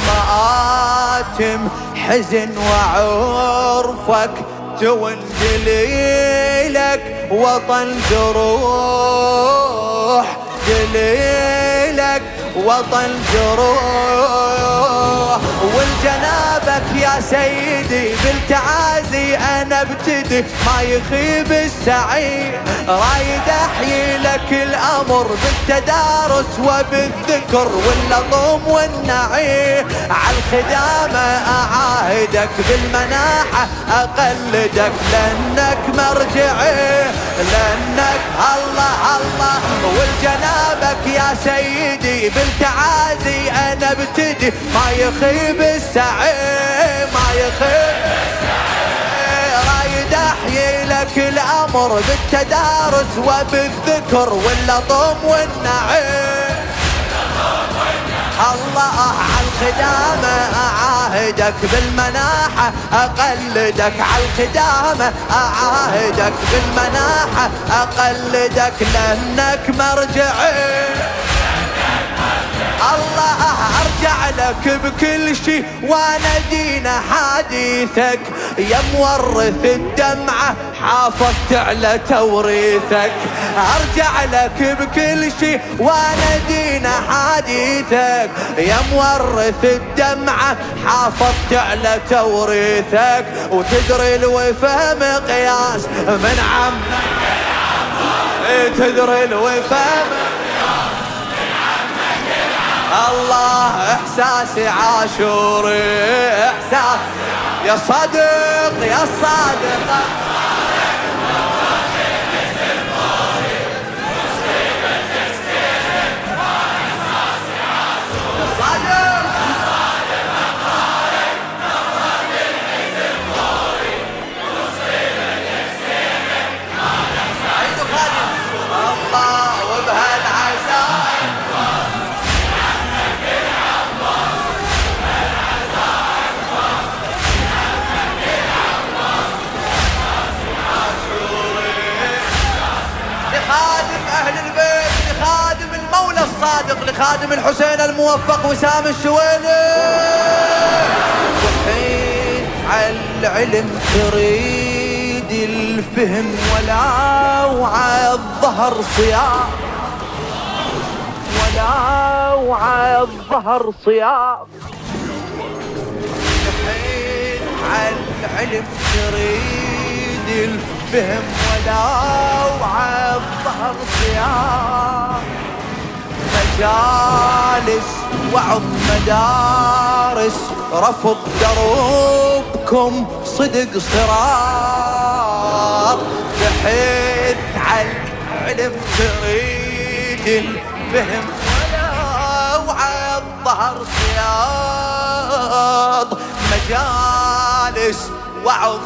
مآتم حزن وعرفك تون دليلك وطن جروح، دليلك وطن جروح. والجنابك يا سيدي بالتعازي أنا ابتدي، ما يخيب السعي رايد أحيي لك الأمر بالتدارس وبالذكر واللطم والنعي. عالخدامة أعاهدك بالمناحة أقلدك لأنك مرجعي، لأنك الله الله. والجنابك يا سيدي بالتعازي أنا ابتدي، ما يخيب السعي ما يخيب السعي. رايد أحيي لك الأمر بالتدارس وبالذكر واللطم والنعي. الله عالخدامة أعاهدك بالمناحة أقلدك، عالخدامة أعاهدك بالمناحة أقلدك لأنك مرجعي. الله أرجع لك بكل شي وانا دين حديثك، يا مورث الدمعة حافظت على توريثك. أرجع لك بكل شي وانا دين حديثك، يا مورث الدمعة حافظت على توريثك. وتدري الوفا مقياس من عمك، تدري الوفا الله. إحساسي عاشوري إحساس يا صادق يا صادق. الصادق لخادم الحسين الموفق وسام الشويلي. وحيد عالعلم تريد الفهم ولا وعالظهر صيام، ولا وعالظهر صيام. وحيد عالعلم تريد الفهم ولا وعالظهر صيام. مجالس وعظ مدارس رفض دربكم صدق صراط. بحيث عالعلم تريد الفهم ولا وعالظهر سياط. مجالس وعظ